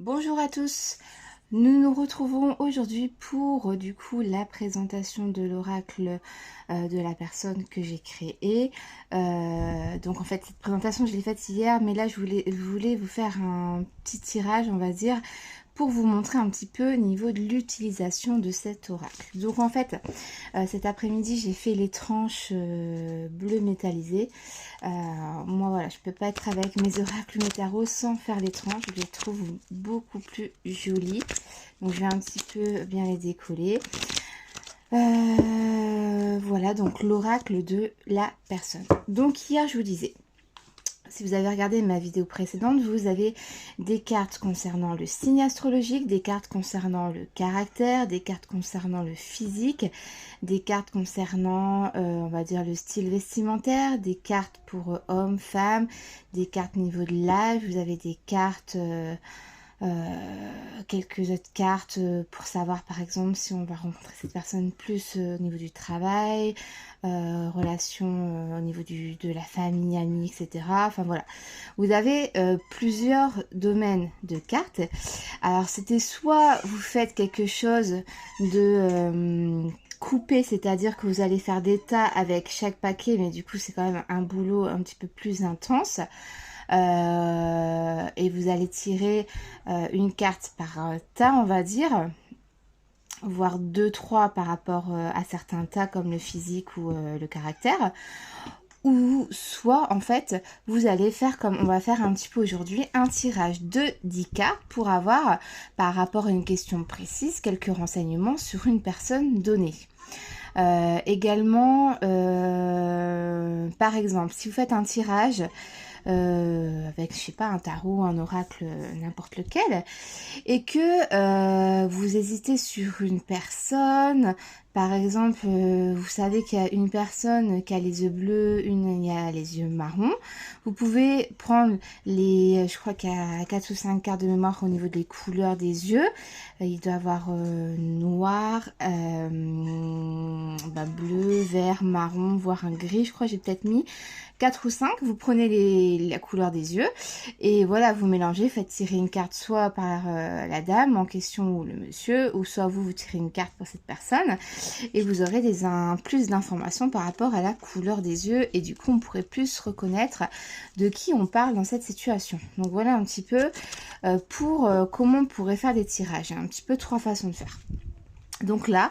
Bonjour à tous, nous nous retrouvons aujourd'hui pour du coup la présentation de l'oracle de la personne que j'ai créée. Donc en fait cette présentation je l'ai faite hier, mais là je voulais vous faire un petit tirage on va dire pour vous montrer un petit peu au niveau de l'utilisation de cet oracle. Donc en fait cet après-midi j'ai fait les tranches bleues métallisées. Moi voilà, je peux pas être avec mes oracles métaro sans faire les tranches, je les trouve beaucoup plus jolies. Donc je vais un petit peu bien les décoller. Voilà donc l'oracle de la personne. Donc hier je vous disais, si vous avez regardé ma vidéo précédente, vous avez des cartes concernant le signe astrologique, des cartes concernant le caractère, des cartes concernant le physique, des cartes concernant, on va dire, le style vestimentaire, des cartes pour hommes, femmes, des cartes niveau de l'âge, vous avez des cartes... quelques autres cartes pour savoir par exemple si on va rencontrer cette personne plus au niveau du travail, relations au niveau de la famille, amis, etc. Enfin voilà, vous avez plusieurs domaines de cartes. Alors c'était soit vous faites quelque chose de coupé, c'est-à-dire que vous allez faire des tas avec chaque paquet, mais du coup c'est quand même un boulot un petit peu plus intense. Et vous allez tirer une carte par tas on va dire, voire 2-3 par rapport à certains tas comme le physique ou le caractère, ou soit en fait vous allez faire comme on va faire un petit peu aujourd'hui, un tirage de 10 cartes pour avoir par rapport à une question précise quelques renseignements sur une personne donnée. Également par exemple si vous faites un tirage avec, je sais pas, un tarot, un oracle, n'importe lequel, et que vous hésitez sur une personne, par exemple, vous savez qu'il y a une personne qui a les yeux bleus, une qui a les yeux marrons, vous pouvez prendre les, je crois qu'il y a 4 ou 5 cartes de mémoire au niveau des couleurs des yeux, il doit avoir noir, bleu, vert, marron, voire un gris, je crois que j'ai peut-être mis 4 ou 5, vous prenez la couleur des yeux et voilà, vous mélangez, faites tirer une carte soit par la dame en question ou le monsieur, ou soit vous tirez une carte pour cette personne et vous aurez plus d'informations par rapport à la couleur des yeux et du coup on pourrait plus reconnaître de qui on parle dans cette situation. Donc voilà un petit peu pour comment on pourrait faire des tirages. Il y a un petit peu 3 façons de faire. Donc là,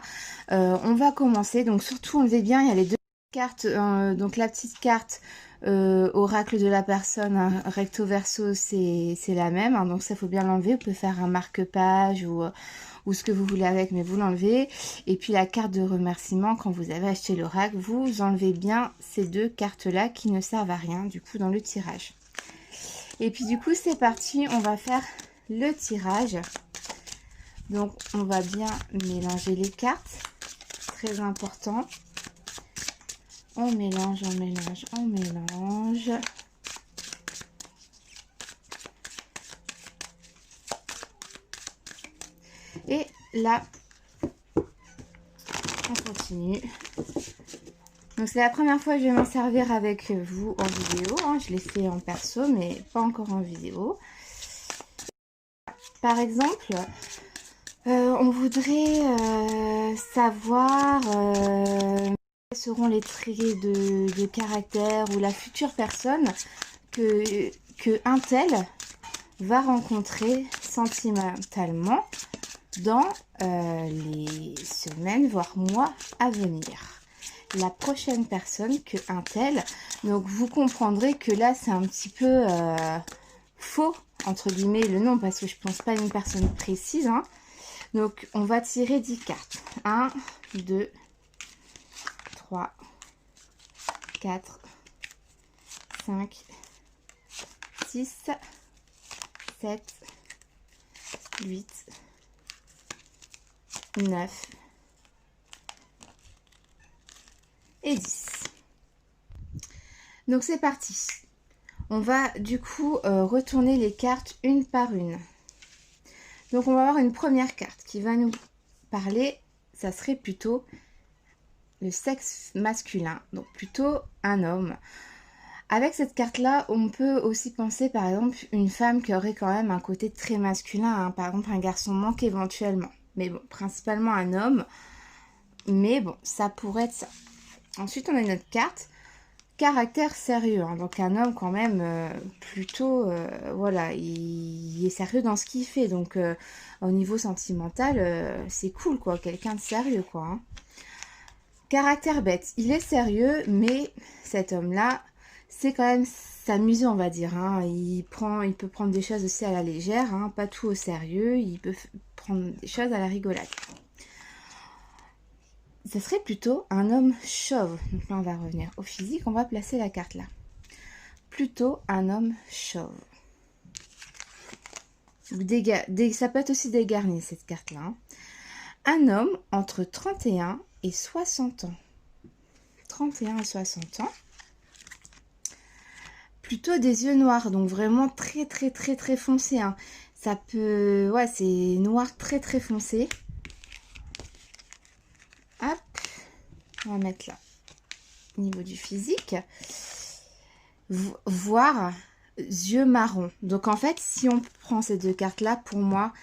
on va commencer, donc surtout enlevez bien, il y a les deux cartes, donc la petite carte oracle de la personne, hein, recto verso c'est la même, hein, donc ça faut bien l'enlever, vous pouvez faire un marque-page ou ce que vous voulez avec, mais vous l'enlevez. Et puis la carte de remerciement, quand vous avez acheté l'oracle, vous enlevez bien ces deux cartes là qui ne servent à rien du coup dans le tirage. Et puis du coup c'est parti, on va faire le tirage. Donc on va bien mélanger les cartes, très important. On mélange, on mélange, on mélange. Et là, on continue. Donc c'est la première fois que je vais m'en servir avec vous en vidéo. Hein. Je l'ai fait en perso, mais pas encore en vidéo. Par exemple, on voudrait savoir quels seront les traits de caractère ou la future personne que un tel va rencontrer sentimentalement dans les semaines, voire mois à venir. La prochaine personne que un tel, donc vous comprendrez que là c'est un petit peu faux, entre guillemets, le nom, parce que je pense pas à une personne précise. Hein. Donc on va tirer 10 cartes. 1, 2, 3, 4, 5, 6, 7, 8, 9 et 10. Donc c'est parti. On va du coup retourner les cartes une par une. Donc on va avoir une première carte qui va nous parler, ça serait plutôt le sexe masculin, donc plutôt un homme. Avec cette carte-là, on peut aussi penser par exemple une femme qui aurait quand même un côté très masculin, hein, par exemple un garçon manque éventuellement. Mais bon, principalement un homme. Mais bon, ça pourrait être ça. Ensuite, on a une autre carte. Caractère sérieux, hein. Donc un homme quand même plutôt, voilà, il est sérieux dans ce qu'il fait. Donc au niveau sentimental, c'est cool quoi, quelqu'un de sérieux quoi, hein. Caractère bête, il est sérieux, mais cet homme-là, c'est quand même s'amuser, on va dire, hein. Il peut prendre des choses aussi à la légère, hein, pas tout au sérieux. Il peut prendre des choses à la rigolade. Ce serait plutôt un homme chauve. Donc là, on va revenir au physique. On va placer la carte là. Plutôt un homme chauve. Ça peut être aussi dégarni, cette carte-là, hein. Un homme entre 31 et 60 ans. 31 et 60 ans. Plutôt des yeux noirs, donc vraiment très très très très foncé, hein. Ça peut... Ouais, c'est noir très très foncé. Hop, on va mettre là. Au niveau du physique. Voir yeux marrons. Donc en fait, si on prend ces deux cartes-là, pour moi,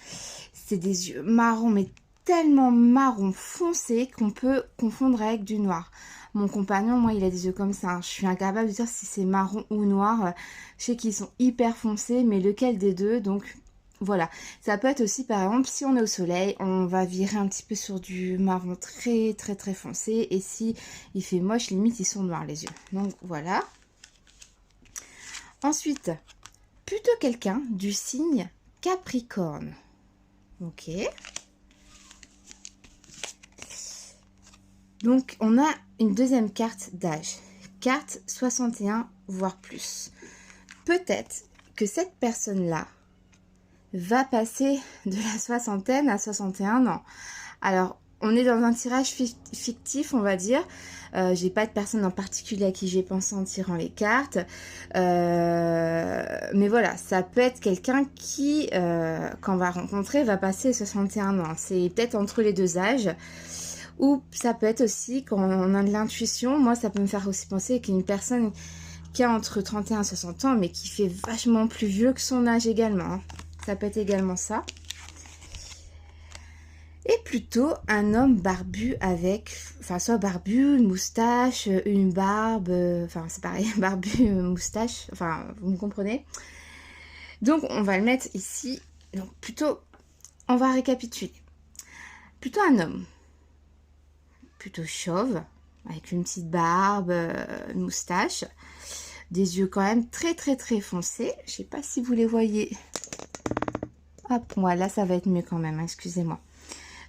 c'est des yeux marrons, mais tellement marron foncé qu'on peut confondre avec du noir. Mon compagnon, moi, il a des yeux comme ça, hein. Je suis incapable de dire si c'est marron ou noir. Je sais qu'ils sont hyper foncés, mais lequel des deux? Donc voilà. Ça peut être aussi, par exemple, si on est au soleil, on va virer un petit peu sur du marron très très très foncé. Et si il fait moche, limite, ils sont noirs les yeux. Donc voilà. Ensuite, plutôt quelqu'un du signe Capricorne. Ok. Donc, on a une deuxième carte d'âge. Carte 61, voire plus. Peut-être que cette personne-là va passer de la soixantaine à 61 ans. Alors, on est dans un tirage fictif, on va dire. J'ai pas de personne en particulier à qui j'ai pensé en tirant les cartes. Mais voilà, ça peut être quelqu'un qui, quand on va rencontrer, va passer 61 ans. C'est peut-être entre les deux âges. Ou ça peut être aussi quand on a de l'intuition. Moi, ça peut me faire aussi penser qu'une personne qui a entre 31 et 60 ans, mais qui fait vachement plus vieux que son âge également, hein. Ça peut être également ça. Et plutôt un homme barbu avec, enfin soit barbu, une moustache, une barbe, enfin c'est pareil, barbu, moustache, enfin vous me comprenez. Donc on va le mettre ici, donc plutôt, on va récapituler. Plutôt un homme, plutôt chauve, avec une petite barbe, une moustache, des yeux quand même très très très foncés. Je sais pas si vous les voyez. Hop, moi là ça va être mieux quand même, hein, excusez-moi.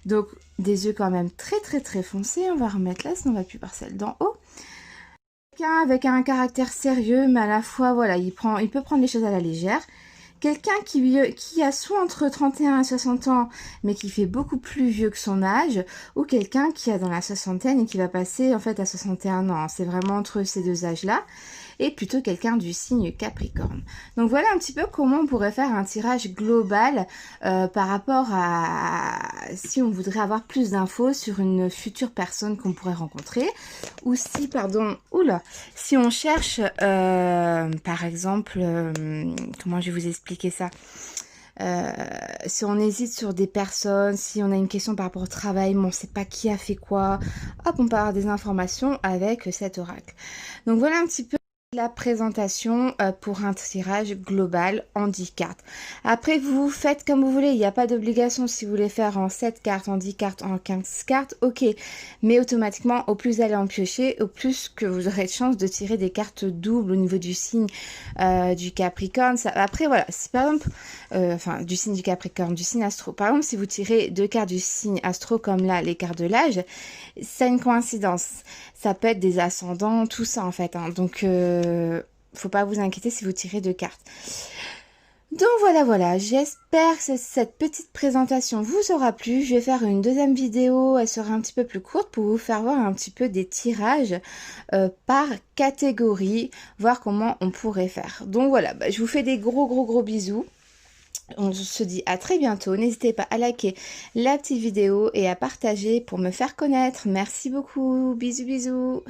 Donc, des yeux quand même très très très foncés. On va remettre là, sinon on va plus par celle d'en haut. Quelqu'un avec un caractère sérieux, mais à la fois, voilà, il peut prendre les choses à la légère. Quelqu'un qui a soit entre 31 et 60 ans, mais qui fait beaucoup plus vieux que son âge, ou quelqu'un qui a dans la soixantaine et qui va passer en fait à 61 ans. C'est vraiment entre ces deux âges-là. Et plutôt quelqu'un du signe Capricorne. Donc voilà un petit peu comment on pourrait faire un tirage global par rapport à si on voudrait avoir plus d'infos sur une future personne qu'on pourrait rencontrer. Ou si, pardon, oula, si on cherche par exemple, comment je vais vous expliquer ça? Si on hésite sur des personnes, si on a une question par rapport au travail, mais on ne sait pas qui a fait quoi, hop, on peut avoir des informations avec cet oracle. Donc voilà un petit peu la présentation pour un tirage global en 10 cartes. Après, vous faites comme vous voulez. Il n'y a pas d'obligation si vous voulez faire en 7 cartes, en 10 cartes, en 15 cartes. Ok. Mais automatiquement, au plus vous allez en piocher, au plus que vous aurez de chance de tirer des cartes doubles au niveau du signe du Capricorne. Après, voilà. Si par exemple, enfin, du signe du Capricorne, du signe astro. Par exemple, si vous tirez 2 cartes du signe astro, comme là, les cartes de l'âge, c'est une coïncidence. Ça peut être des ascendants, tout ça en fait, hein. Donc, faut pas vous inquiéter si vous tirez 2 cartes. Donc voilà, j'espère que cette petite présentation vous aura plu. Je vais faire une deuxième vidéo, elle sera un petit peu plus courte pour vous faire voir un petit peu des tirages par catégorie, voir comment on pourrait faire. Donc voilà, je vous fais des gros bisous. On se dit à très bientôt. N'hésitez pas à liker la petite vidéo et à partager pour me faire connaître. Merci beaucoup. Bisous.